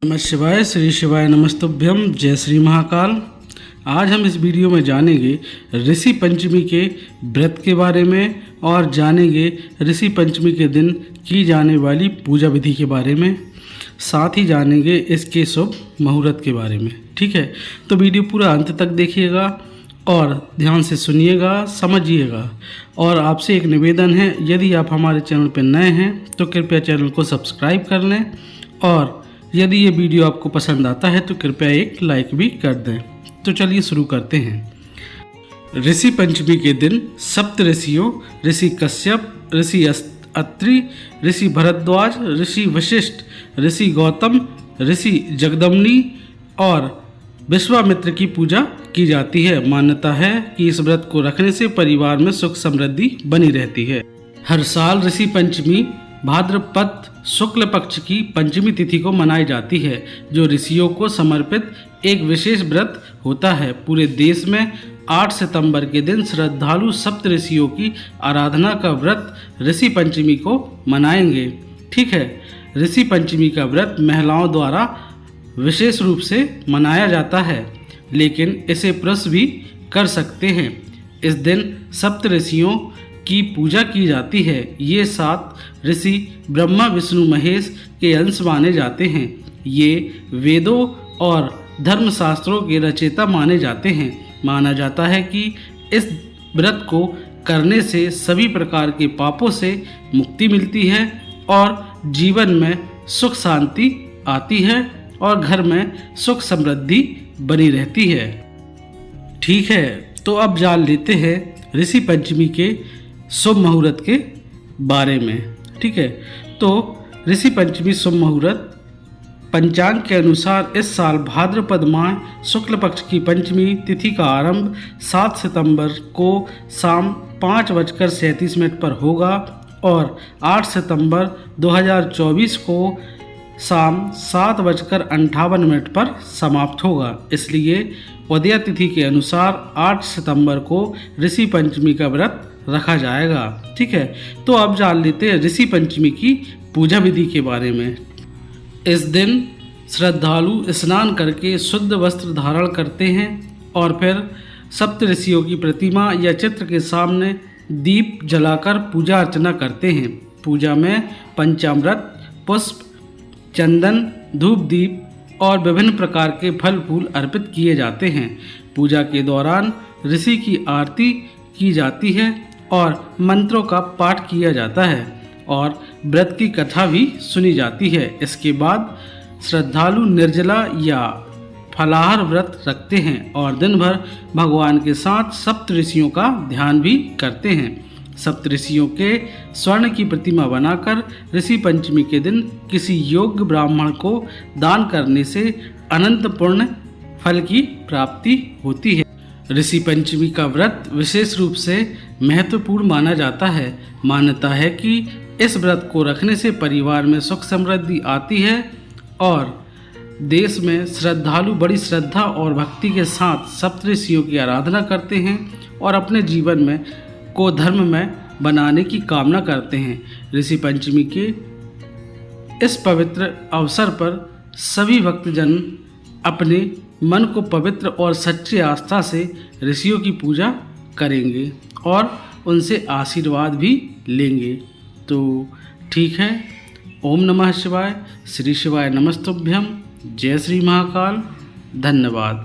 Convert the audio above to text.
नमः शिवाय, श्री शिवाय नमस्तुभ्यम, जय श्री महाकाल। आज हम इस वीडियो में जानेंगे ऋषि पंचमी के व्रत के बारे में और जानेंगे ऋषि पंचमी के दिन की जाने वाली पूजा विधि के बारे में, साथ ही जानेंगे इसके शुभ मुहूर्त के बारे में। ठीक है, तो वीडियो पूरा अंत तक देखिएगा और ध्यान से सुनिएगा, समझिएगा। और आपसे एक निवेदन है, यदि आप हमारे चैनल पर नए हैं तो कृपया चैनल को सब्सक्राइब कर लें और यदि ये वीडियो आपको पसंद आता है तो कृपया एक लाइक भी कर दें। तो चलिए शुरू करते हैं। ऋषि पंचमी के दिन सप्त ऋषियों ऋषि कश्यप, ऋषि अत्रि, ऋषि भरद्वाज, ऋषि वशिष्ठ, ऋषि गौतम, ऋषि जगदम्नी और विश्वामित्र की पूजा की जाती है। मान्यता है कि इस व्रत को रखने से परिवार में सुख समृद्धि बनी रहती है। हर साल ऋषि पंचमी भाद्रपद शुक्ल पक्ष की पंचमी तिथि को मनाई जाती है, जो ऋषियों को समर्पित एक विशेष व्रत होता है। पूरे देश में 8 सितंबर के दिन श्रद्धालु सप्त ऋषियों की आराधना का व्रत ऋषि पंचमी को मनाएंगे। ठीक है, ऋषि पंचमी का व्रत महिलाओं द्वारा विशेष रूप से मनाया जाता है, लेकिन इसे पुरुष भी कर सकते हैं। इस दिन सप्त ऋषियों की पूजा की जाती है। ये 7 ऋषि ब्रह्मा विष्णु महेश के अंश माने जाते हैं। ये वेदों और धर्मशास्त्रों के रचयिता माने जाते हैं। माना जाता है कि इस व्रत को करने से सभी प्रकार के पापों से मुक्ति मिलती है और जीवन में सुख शांति आती है और घर में सुख समृद्धि बनी रहती है। ठीक है, तो अब जान लेते हैं ऋषि पंचमी के शुभ मुहूर्त के बारे में। ठीक है, तो ऋषि पंचमी शुभ मुहूर्त पंचांग के अनुसार इस साल भाद्रपद माह शुक्ल पक्ष की पंचमी तिथि का आरंभ 7 सितंबर को शाम 5:37 पर होगा और 8 सितंबर 2024 को शाम 7:58 पर समाप्त होगा। इसलिए उदया तिथि के अनुसार 8 सितंबर को ऋषि पंचमी का व्रत रखा जाएगा। ठीक है, तो अब जान लेते हैं ऋषि पंचमी की पूजा विधि के बारे में। इस दिन श्रद्धालु स्नान करके शुद्ध वस्त्र धारण करते हैं और फिर सप्त ऋषियों की प्रतिमा या चित्र के सामने दीप जलाकर पूजा अर्चना करते हैं। पूजा में पंचामृत, पुष्प, चंदन, धूप दीप और विभिन्न प्रकार के फल फूल अर्पित किए जाते हैं। पूजा के दौरान ऋषि की आरती की जाती है और मंत्रों का पाठ किया जाता है और व्रत की कथा भी सुनी जाती है। इसके बाद श्रद्धालु निर्जला या फलाहार व्रत रखते हैं और दिन भर भगवान के साथ सप्त ऋषियों का ध्यान भी करते हैं। सप्त ऋषियों के स्वर्ण की प्रतिमा बनाकर ऋषि पंचमी के दिन किसी योग्य ब्राह्मण को दान करने से अनंत पुण्य फल की प्राप्ति होती है। ऋषि पंचमी का व्रत विशेष रूप से महत्वपूर्ण माना जाता है। मान्यता है कि इस व्रत को रखने से परिवार में सुख समृद्धि आती है और देश में श्रद्धालु बड़ी श्रद्धा और भक्ति के साथ सप्तऋषियों की आराधना करते हैं और अपने जीवन में को धर्म में बनाने की कामना करते हैं। ऋषि पंचमी के इस पवित्र अवसर पर सभी भक्तजन अपने मन को पवित्र और सच्ची आस्था से ऋषियों की पूजा करेंगे और उनसे आशीर्वाद भी लेंगे। तो ठीक है, ओम नमः शिवाय, श्री शिवाय नमस्तुभ्यम, जय श्री महाकाल। धन्यवाद।